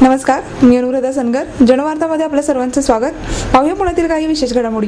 नमस्कार, मी अनुराधा सनगर. जनवार्तामध्ये आपल्या सर्वांचं स्वागत. पाहूया पुण्यातील काही विशेष घडामोडी.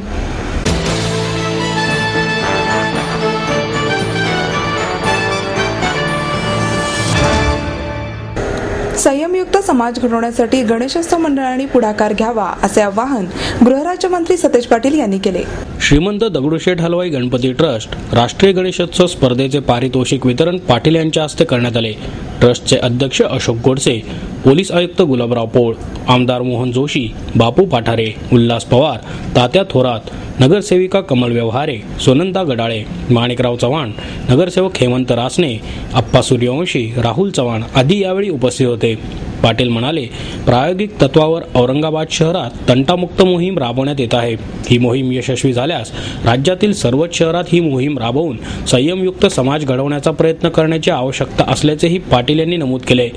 संयमयुक्त समाज घडवण्यासाठी गणेशोत्सव मंडळांनी पुढाकार घ्यावा, असे आवाहन गृहराज्यमंत्री सतेज पाटील यांनी केले. श्रीमंत दगडूशेठ हलवाई गणपती ट्रस्ट राष्ट्रीय गणेशोत्सव स्पर्धेचे पारितोषिक वितरण पाटील यांच्या हस्ते करण्यात आले. ट्रस्टचे अध्यक्ष अशोक गोडसे, पोलीस आयुक्त गुलाबराव पोळ, आमदार मोहन जोशी, बापू पाठारे, उल्हास पवार, तात्या थोरात, नगरसेविका कमल व्यवहारे, सोनंदा गडाळे, माणिकराव चव्हाण, नगरसेवक हेमंत रासने, अप्पा सूर्यवंशी, राहुल चव्हाण आदी यावेळी उपस्थित होते. पाटील म्हणाले, प्रायोगिक तत्वावर औरंगाबाद शहरात तंटामुक्त मोहीम राबवण्यात येत आहे. ही मोहीम यशस्वी झाल्यास राज्यातील सर्वच शहरात ही मोहीम राबवून संयमयुक्त समाज घडवण्याचा प्रयत्न करण्याची आवश्यकता असल्याचेही पाटील यांनी नमूद केले.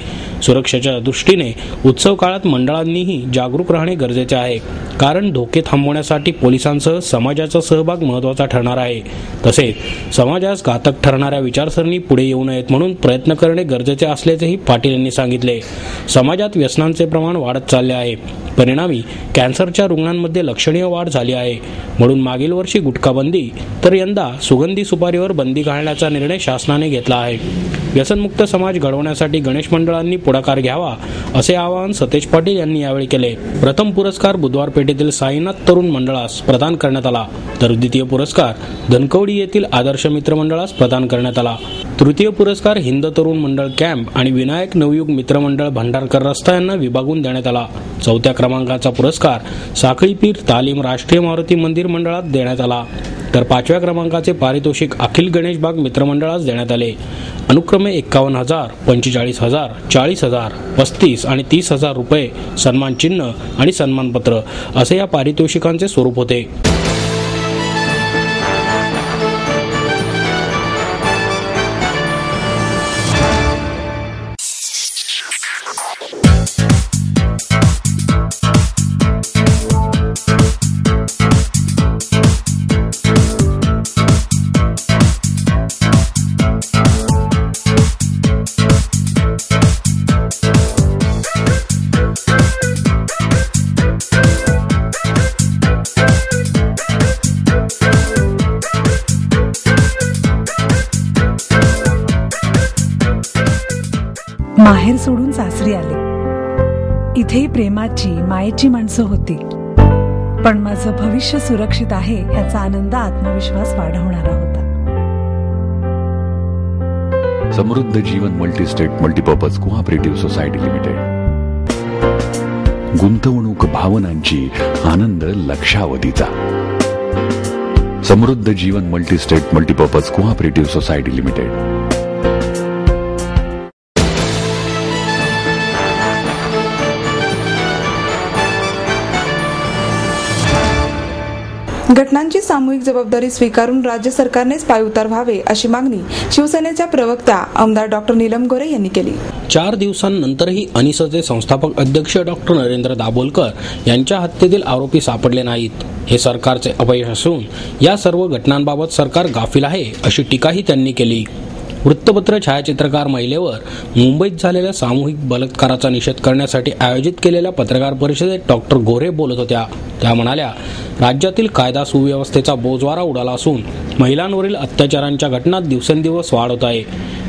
सुरक्षेच्या दृष्टीने उत्सव काळात मंडळांनीही जागरूक राहणे गरजेचे आहे, कारण धोके थांबवण्यासाठी पोलिसांसह समाजाचा सहभाग महत्त्वाचा ठरणार आहे. तसेच समाजास घातक ठरणाऱ्या विचारसरणी पुढे येऊ नयेत म्हणून प्रयत्न करणे गरजेचे असल्याचेही पाटील यांनी सांगितले. समाजात व्यसनांचे प्रमाण वाढत चालले आहे. परिणामी कॅन्सरच्या रुग्णांमध्ये लक्षणीय वाढ झाली आहे. म्हणून मागील वर्षी गुटखा बंदी तर यंदा सुगंधी सुपारीवर बंदी घालण्याचा निर्णय शासनाने घेतला आहे. व्यसनमुक्त समाज घडवण्यासाठी गणेश मंडळांनी पुढाकार घ्यावा, असे आवाहन सतेज पाटील यांनी यावेळी केले. प्रथम पुरस्कार बुधवार पेठेतील साईनाथ तरुण मंडळास प्रदान करण्यात आला, तर द्वितीय पुरस्कार धनकवडी येथील आदर्श मित्र मंडळास प्रदान करण्यात आला. तृतीय पुरस्कार हिंद तरुण मंडळ कॅम्प आणि विनायक नवयुग मित्र मंडळ भंडारकर रस्ता यांना विभागून देण्यात आला. चौथ्या क्रमांकाचा पुरस्कार साखळीपीर तालीम राष्ट्रीय मारुती मंदिर मंडळात देण्यात आला, तर 5व्या क्रमांकाचे पारितोषिक अखिल गणेश बाग मित्र मंडळास देण्यात आले. अनुक्रमे 51,000, 45,000, 40,000, 35 आणि 30,000 रुपये, सन्मान चिन्ह आणि सन्मानपत्र असे या पारितोषिकांचे स्वरूप होते. माहेर सोडून सासरी आले. इथेही प्रेमाची मायेची माणसं होती, पण माझं भविष्य सुरक्षित आहे याचा आनंद आत्मविश्वास वाढवणारा होता. Samruddha Jeevan multistate multipurpose cooperative society limited. गुंतवणूक भावनांची, आनंद लक्षावधीचा. Samruddha Jeevan multistate multipurpose cooperative society limited. घटनांची सामूहिक जबाबदारी स्वीकारून राज्य सरकारनेच पायउतार व्हावे, अशी मागणी शिवसेनेच्या प्रवक्त्या आमदार डॉक्टर नीलम गोरे यांनी केली. 4 दिवसांनंतरही अनिसचे संस्थापक अध्यक्ष डॉक्टर नरेंद्र दाभोलकर यांच्या हत्येतील आरोपी सापडले नाहीत. हे सरकारचे अपयश असून या सर्व घटनांबाबत सरकार गाफील आहे, अशी टीकाही त्यांनी केली. वृत्तपत्र छायाचित्रकार महिलेवर मुंबईत झालेल्या सामूहिक बलात्काराचा निषेध करण्यासाठी आयोजित केलेल्या पत्रकार परिषदेत डॉक्टर गोरे बोलत होत्या. त्या म्हणाल्या, राज्यातील कायदा सुव्यवस्थेचा बोजवारा उडाला असून महिलांवरील अत्याचारांच्या घटनात दिवसेंदिवस वाढ होत आहे.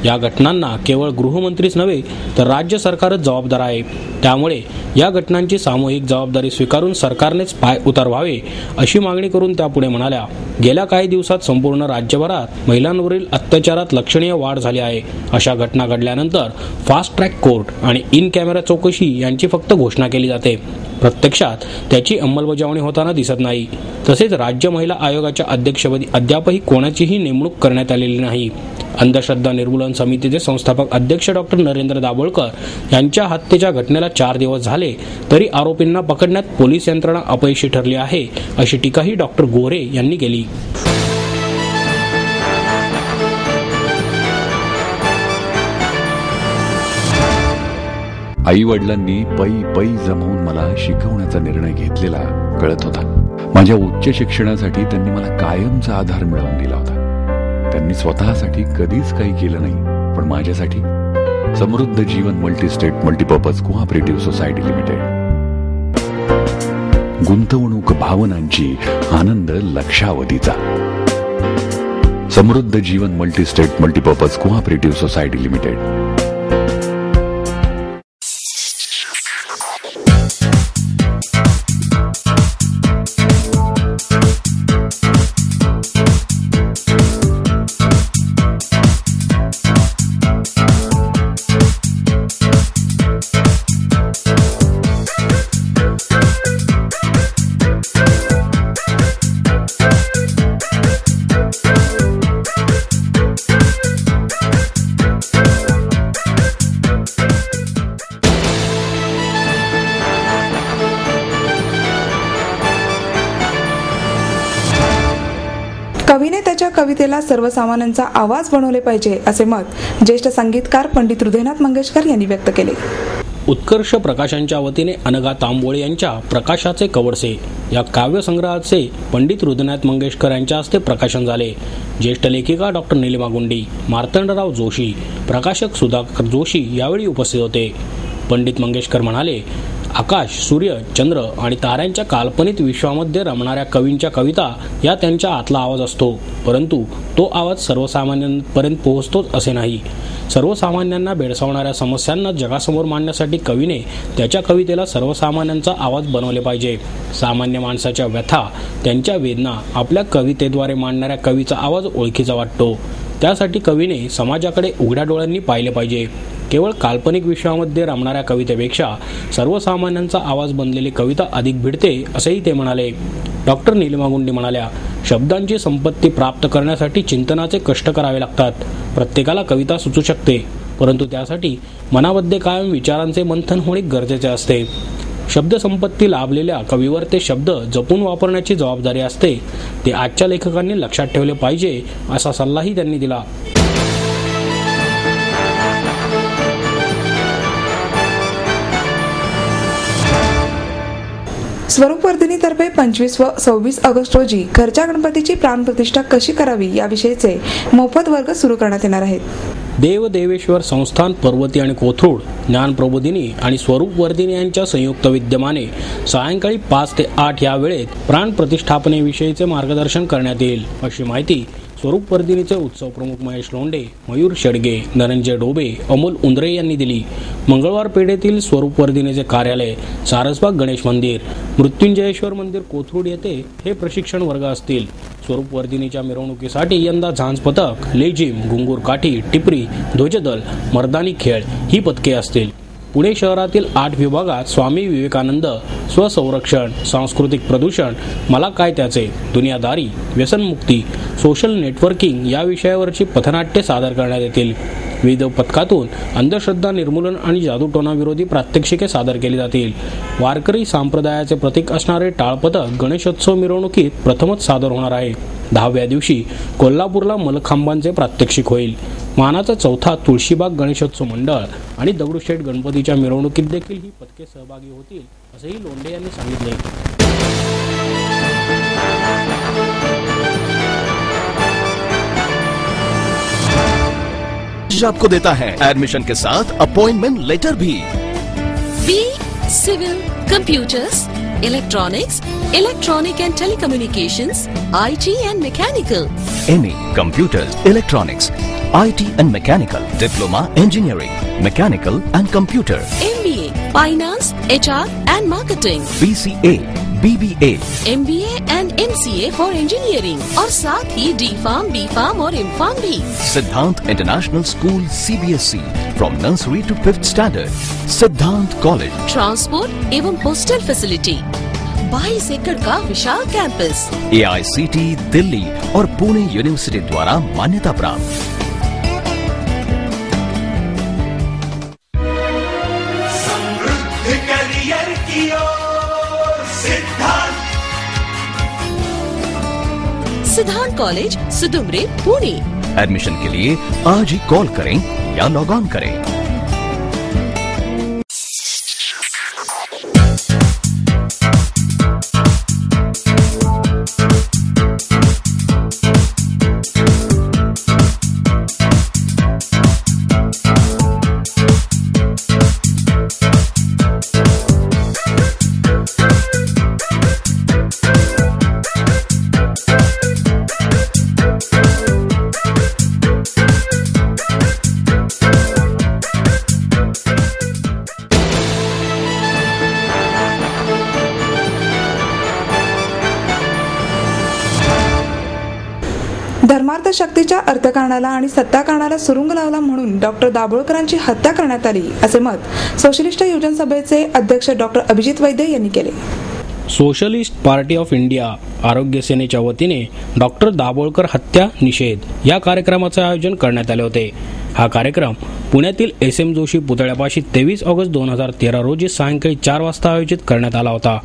या घटनांना केवळ गृहमंत्रीच नव्हे तर राज्य सरकारच जबाबदार आहे. त्यामुळे या घटनांची सामूहिक जबाबदारी स्वीकारून सरकारनेच पाय उतार व्हावे, अशी मागणी करून त्या पुढे म्हणाल्या, गेल्या काही दिवसात संपूर्ण राज्यभरात महिलांवरील अत्याचारात लक्षणीय वाढ झाली आहे. अशा घटना घडल्यानंतर फास्ट ट्रॅक कोर्ट आणि इन कॅमेरा चौकशी यांची फक्त घोषणा केली जाते, प्रत्यक्षात त्याची अंमलबजावणी होताना दिसत नाही. तसेच राज्य महिला आयोगाच्या अध्यक्षपदी अद्यापही कोणाचीही नेमणूक करण्यात आलेली नाही. अंधश्रद्धा निर्मूलन समितीचे संस्थापक अध्यक्ष डॉक्टर नरेंद्र दाभोलकर यांच्या हत्येच्या घटनेला 4 दिवस झाले तरी आरोपींना पकडण्यात पोलीस यंत्रणा अपयशी ठरली आहे, अशी टीकाही डॉक्टर गोरे यांनी केली. आई वडिलांनी पै जमवून मला शिकवण्याचा निर्णय घेतलेला कळत होता. माझ्या उच्च शिक्षणासाठी त्यांनी मला कायमचा आधार मिळवून दिला होता. त्यांनी स्वतःसाठी कधीच काही केलं नाही, पण माझ्यासाठी Samruddha Jeevan multistate multipurpose cooperative society limited. गुंतवणूक भावनांची, आनंद लक्षावधीचा. Samruddha Jeevan multistate multipurpose cooperative society limited. कवीने त्याच्या कवितेला सर्वसामान्यांचा आवाज बनवले पाहिजे असे मत ज्येष्ठ संगीतकार पंडित हृदयनाथ मंगेशकर यांनी व्यक्त केले. उत्कर्ष प्रकाशनच्या वतीने अनघा तांबोळे यांच्या प्रकाशाचे कवडसे या काव्यसंग्रहाचे पंडित हृदयनाथ मंगेशकर यांच्या हस्ते प्रकाशन झाले. ज्येष्ठ लेखिका डॉक्टर नीलिमा गुंडी, मार्तंडराव जोशी, प्रकाशक सुधाकर जोशी यावेळी उपस्थित होते. पंडित मंगेशकर म्हणाले, आकाश, सूर्य, चंद्र आणि ताऱ्यांच्या काल्पनिक विश्वामध्ये रमणाऱ्या कवींच्या कविता या त्यांच्या आतला आवाज असतो, परंतु तो आवाज सर्वसामान्यांपर्यंत पोहोचतोच असे नाही. सर्वसामान्यांना भेडसावणाऱ्या समस्यांना जगासमोर मांडण्यासाठी कवीने त्याच्या कवितेला सर्वसामान्यांचा आवाज बनवले पाहिजे. सामान्य माणसाच्या व्यथा, त्यांच्या वेदना आपल्या कवितेद्वारे मांडणाऱ्या कवीचा आवाज ओळखीचा वाटतो. त्यासाठी कवीने समाजाकडे उघड्या डोळ्यांनी पाहिले पाहिजे. केवळ काल्पनिक विश्वामध्ये रमणाऱ्या कवितेपेक्षा सर्वसामान्यांचा आवाज बनलेली कविता अधिक भिडते असेही ते म्हणाले. डॉक्टर नीलिमा गुंडी म्हणाल्या, शब्दांची संपत्ती प्राप्त करण्यासाठी चिंतनाचे कष्ट करावे लागतात. प्रत्येकाला कविता सुचू शकते, परंतु त्यासाठी मनामध्ये कायम विचारांचे मंथन होणे गरजेचे असते. शब्दसंपत्ती लाभलेल्या कवीवर ते शब्द जपून वापरण्याची जबाबदारी असते. ते आजच्या लेखकांनी लक्षात ठेवले पाहिजे असा सल्लाही त्यांनी दिला. स्वरूप वर्धिनीतर्फे 25 व 26 ऑगस्ट रोजी घरच्या गणपतीची प्राणप्रतिष्ठा कशी करावी याविषयीचे मोफत वर्ग सुरू करण्यात येणार आहेत. देव देवेश्वर संस्थान पर्वती आणि कोथरूड, ज्ञान प्रबोधिनी आणि स्वरूप वर्धिनी यांच्या संयुक्त विद्यमाने सायंकाळी 5 ते 8 या वेळेत प्राण प्रतिष्ठापनेविषयीचे मार्गदर्शन करण्यात येईल, अशी माहिती स्वरूप वर्धिनीचे उत्सव प्रमुख महेश लोंढे, मयूर शेडगे, धनंजय डोबे, अमोल उंद्रे यांनी दिली. मंगळवार पेठेतील स्वरूप वर्धिनीचे कार्यालय, सारसबाग गणेश मंदिर, मृत्युंजयेश्वर मंदिर कोथरूड येथे हे प्रशिक्षण वर्ग असतील. स्वरूप वर्धिनीच्या मिरवणुकीसाठी यंदा झांज पथक, लेझिम, घुंगूर काठी, टिपरी, ध्वजदल, मर्दानी खेळ ही पथके असतील. पुणे शहरातील 8 विभागात स्वामी विवेकानंद, स्वसंरक्षण, सांस्कृतिक प्रदूषण, मला काय त्याचे, दुनियादारी, व्यसनमुक्ती, सोशल नेटवर्किंग या विषयावरची पथनाट्ये सादर करण्यात येतील. विविध पथकातून अंधश्रद्धा निर्मूलन आणि जादूटोणा विरोधी प्रात्यक्षिके सादर केली जातील. वारकरी संप्रदायाचे प्रतीक असणारे टाळपथक गणेशोत्सव मिरवणुकीत प्रथमच सादर होणार आहे. 10व्या दिवशी कोल्हापूरला मलखांबांचे प्रात्यक्षिक होईल. मानाचा 4था तुळशीबाग गणेशोत्सव मंडळ आणि दगडूशेठ गणपतीच्या मिरवणुकीत देखील ही पथके सहभागी होतील, असेही लोंढे यांनी सांगितले. आपको देता है एडमिशन के साथ अपॉइंटमेंट लेटर भी. B civil, computers, electronics, electronic and telecommunications, IT and mechanical. MA computers, electronics, IT and Mechanical, Diploma Engineering, Mechanical and Computer, MBA Finance, HR and Marketing, BCA, BBA, MBA and MCA for Engineering और साथ ही D.Pharm, B.Pharm और M.Pharm भी. सिद्धांत international school CBSE from nursery to 5th standard, सिद्धांत college. Transport एवं hostel facility, 22 एकड़ का विशाल campus, AICT Delhi और पुणे यूनिवर्सिटी द्वारा मान्यता प्राप्त. सिद्धांत कॉलेज, सुदुमरे, पुणे. एडमिशन के लिए आज ही कॉल करें या लॉग ऑन करें. शक्तीच्या अर्थकारणाला आणि सत्ताकारणाला सुरुंग लावला म्हणून डॉक्टर दाभोळकरांची हत्या करण्यात आली, असे मत सोशलिस्ट युवजन सभेचे अध्यक्ष डॉक्टर अभिजित वैद्य यांनी केले. सोशलिस्ट पार्टी ऑफ इंडिया आरोग्य सेनेच्या वतीने डॉक्टर दाभोळकर हत्या निषेध या कार्यक्रमाचे आयोजन करण्यात आले होते. हा कार्यक्रम पुण्यातील SM जोशी पुतळ्यापाशी 23 ऑगस्ट 2013 रोजी सायंकाळी 4 वाजता आयोजित करण्यात आला होता.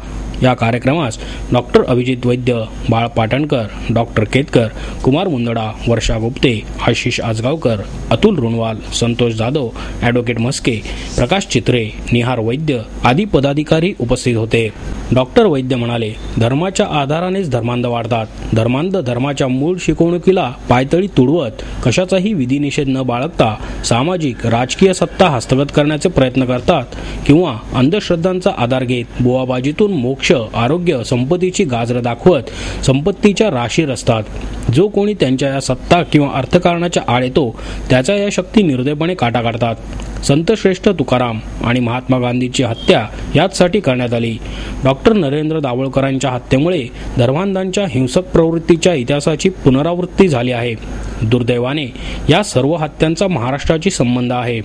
या कार्यक्रमास डॉक्टर अभिजित वैद्य, बाळ पाटणकर, डॉक्टर केतकर, कुमार मुंदडा, वर्षा गुप्ते, आशिष आजगावकर, अतुल रुणवाल, संतोष जाधव, ॲडव्होकेट मस्के, प्रकाश चित्रे, निहार वैद्य आदी पदाधिकारी उपस्थित होते. डॉक्टर वैद्य म्हणाले, धर्माच्या आधारानेच धर्मांध वाढतात. धर्मांध धर्माच्या मूळ शिकवणुकीला पायतळी तुडवत कशाचाही विधिनिषेध न बाळगता सामाजिक राजकीय सत्ता हस्तगत करण्याचे प्रयत्न करतात किंवा अंधश्रद्धांचा आधार घेत बुवाबाजीतून मोक्ष, आरोग्य, संपत्तीची गाजरं दाखवत संपत्तीच्या राशी रचतात. जो कोणी त्यांच्या या सत्ता किंवा अर्थकारणाच्या आड येतो त्याच्या या शक्ती निर्दयपणे काटा काढतात. संत श्रेष्ठ तुकाराम आणि महात्मा गांधीची हत्या याचसाठी करण्यात आली. डॉक्टर नरेंद्र दाभोळकरांच्या हत्येमुळे धर्मांधांच्या हिंसक प्रवृत्तीच्या इतिहासाची पुनरावृत्ती झाली आहे. दुर्दैवाने या सर्व हत्यांचा महाराष्ट्राशी संबंध आहे.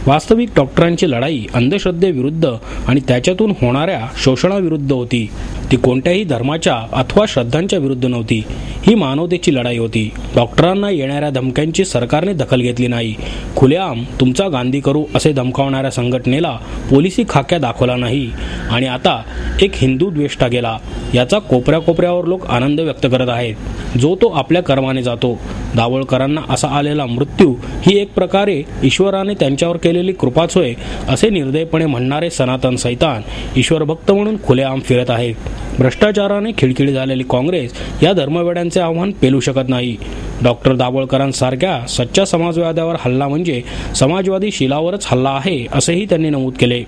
वास्तविक डॉक्टरांची लढाई अंधश्रद्धेविरुद्ध आणि त्याच्यातून होणाऱ्या शोषणाविरुद्ध होती. ती कोणत्याही धर्माच्या अथवा श्रद्धांच्या विरुद्ध नव्हती. ही मानवतेची लढाई होती. डॉक्टरांना येणाऱ्या धमक्यांची सरकारने दखल घेतली नाही. खुलेआम तुमचा गांधी करू असे धमकावणाऱ्या संघटनेला पोलिसी खाक्या दाखवला नाही आणि आता एक हिंदू द्वेष्टा गेला. याचा कोपऱ्या कोपऱ्यावर लोक आनंद व्यक्त करत आहेत. जो तो आपल्या कर्माने जातो. दाभोळकरांना असा आलेला मृत्यू ही एक प्रकारे ईश्वराने त्यांच्यावर केलेली कृपाच होय असे निर्दयपणे म्हणणारे सनातन सैतान ईश्वरभक्त म्हणून खुलेआम फिरत आहेत. भ्रष्टाचाराने खिळखिळी झालेली काँग्रेस या धर्मवेड्यांचे आव्हान पेलू शकत नाही. डॉक्टर दाभोळकरांसारख्या सच्च्या समाजवाद्यावर हल्ला म्हणजे समाजवादी शिलावरच हल्ला आहे असेही त्यांनी नमूद केले.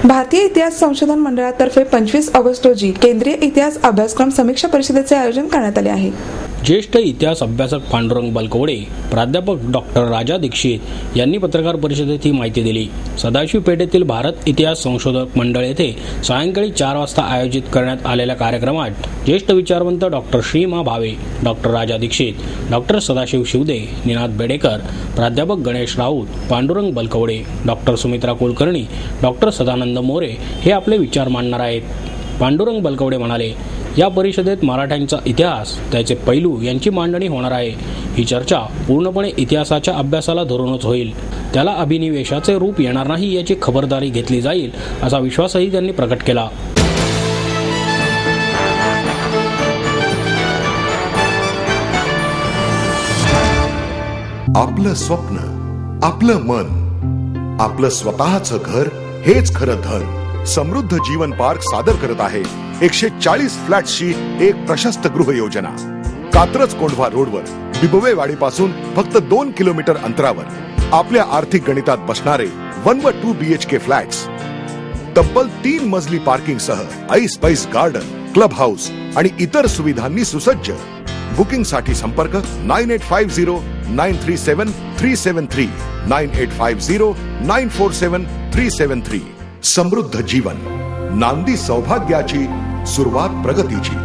भारतीय इतिहास संशोधन मंडळातर्फे 25 ऑगस्ट रोजी केंद्रीय इतिहास अभ्यासक्रम समीक्षा परिषदेचे आयोजन करण्यात आले आहे. ज्येष्ठ इतिहास अभ्यासक पांडुरंग बलकवडे, प्राध्यापक डॉक्टर राजा दीक्षित यांनी पत्रकार परिषदेत ही माहिती दिली. सदाशिव पेठेतील भारत इतिहास संशोधक मंडळ येथे सायंकाळी 4 वाजता आयोजित करण्यात आलेल्या कार्यक्रमात ज्येष्ठ विचारवंत डॉक्टर श्रीमा भावे, डॉक्टर राजा दीक्षित, डॉक्टर सदाशिव शिवदे, निनाद बेडेकर, प्राध्यापक गणेश राऊत, पांडुरंग बलकवडे, डॉक्टर सुमित्रा कुलकर्णी, डॉक्टर सदानंद मोरे हे आपले विचार मांडणार आहेत. पांडुरंग बलकवडे म्हणाले, या परिषदेत मराठ्यांचा इतिहास, त्याचे पैलू यांची मांडणी होणार आहे. ही चर्चा पूर्णपणे इतिहासाच्या अभ्यासाला धरूनच होईल. त्याला अभिनिवेशाचे रूप येणार नाही याची खबरदारी घेतली जाईल असा विश्वासही त्यांनी प्रकट केला. आपलं स्वप्न, आपलं मन, आपलं स्वतःचं घर हेच खरं धन. समृद्ध जीवन पार्क सादर करत आहे 140 फ्लॅट्सची एक प्रशस्त गृह योजना. कात्रज कोंढवा रोडवर बिबवेवाडीपासून फक्त 2 किलोमीटर अंतरावर आपल्या आर्थिक गणितात बसणारे 1 व 2 BHK फ्लॅट्स. तब्बल 3 मजली पार्किंग सह ऐस गार्डन, क्लब हाऊस आणि इतर सुविधांनी सुसज्ज. बुकिंग साठी संपर्क 9850937373 9850947373. समृद्ध जीवन, नांदी सौभाग्याची, सुरुवात प्रगतीची.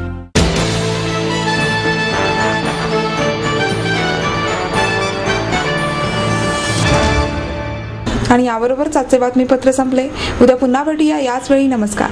आणि याबरोबरच आजचे बातमीपत्र संपले. उद्या पुन्हा भेटूया याच वेळी. नमस्कार.